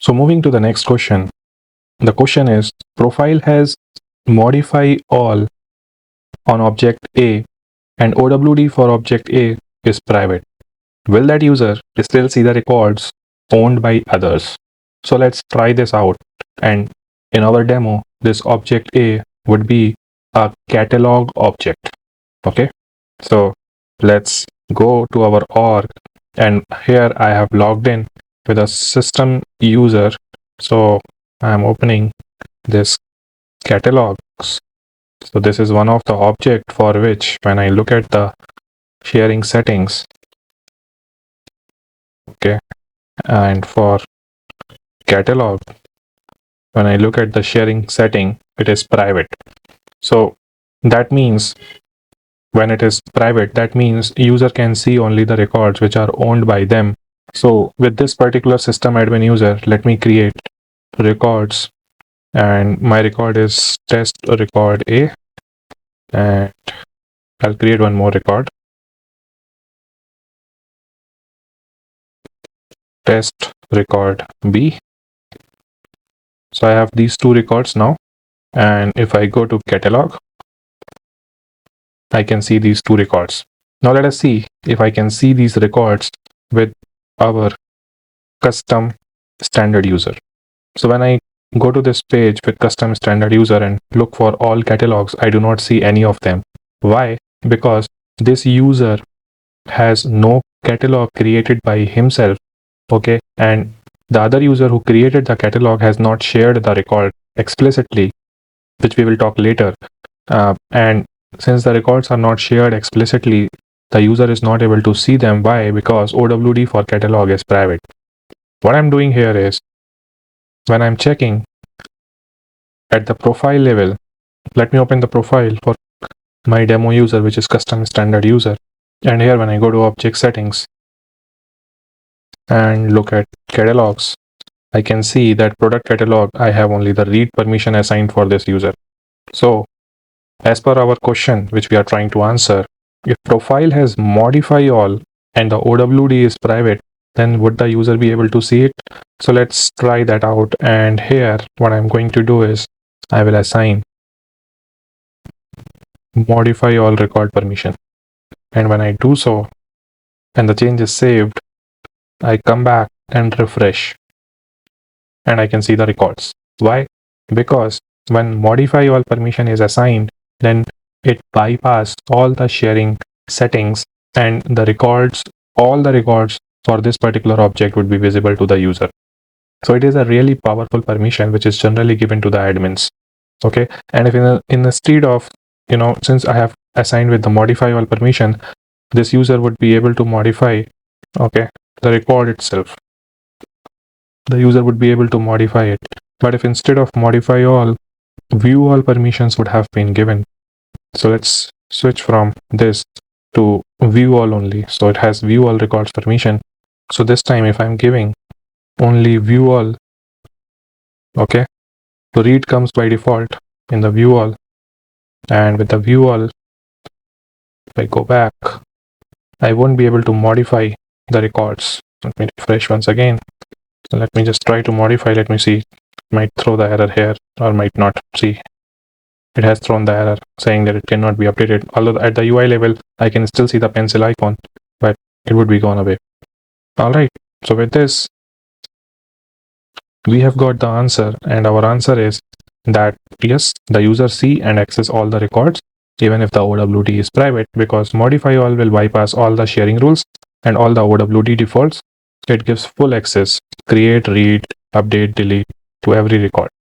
So moving to the next question. The question is, profile has modify all on object A and OWD for object A is private. Will that user still see the records owned by others? So let's try this out. And in our demo, this object A would be a catalog object. Okay. So let's go to our org, and here I have logged in with a system user. So I'm opening this catalogs. So this is one of the object for which when I look at the sharing settings, okay, and for catalog, when I look at the sharing setting, it is private. So that means when it is private, that means user can see only the records which are owned by them. So with this particular system admin user, let me create records, and my record is test record A, and I'll create one more record, test record B. So I have these two records now, and if I go to catalog, I can see these two records. Now let us see if I can see these records with our custom standard user. So when I go to this page with custom standard user and look for all catalogs, I do not see any of them. Why? Because this user has no catalog created by himself, okay, and the other user who created the catalog has not shared the record explicitly, which we will talk later. And since the records are not shared explicitly, the user is not able to see them. Why? Because OWD for catalog is private. What I'm doing here is, when I'm checking at the profile level, let me open the profile for my demo user, which is custom standard user. And here when I go to object settings and look at catalogs, I can see that product catalog, I have only the read permission assigned for this user. So as per our question, which we are trying to answer, if profile has modify all and the OWD is private, then would the user be able to see it? So let's try that out. And here what I'm going to do is I will assign modify all record permission. And when I do so, and the change is saved, I come back and refresh, and I can see the records. Why? Because when modify all permission is assigned, then it bypasses all the sharing settings, and the records, all the records for this particular object would be visible to the user. So it is a really powerful permission which is generally given to the admins. Okay, and if in the stead of, since I have assigned with the modify all permission, this user would be able to modify, okay, the record itself. The user would be able to modify it. But if instead of modify all, view all permissions would have been given. So let's switch from this to view all only. So it has view all records permission. So this time if I'm giving only view all, okay, so read comes by default in the view all, and with the view all, if I go back, I won't be able to modify the records. Let me refresh once again. So let me just try to modify. Let me see. It might throw the error here or might not. See, it has thrown the error saying that it cannot be updated. Although at the UI level, I can still see the pencil icon, but it would be gone away. All right. So with this, we have got the answer, and our answer is that yes, the user see and access all the records, even if the OWD is private, because modify all will bypass all the sharing rules and all the OWD defaults. It gives full access, create, read, update, delete to every record.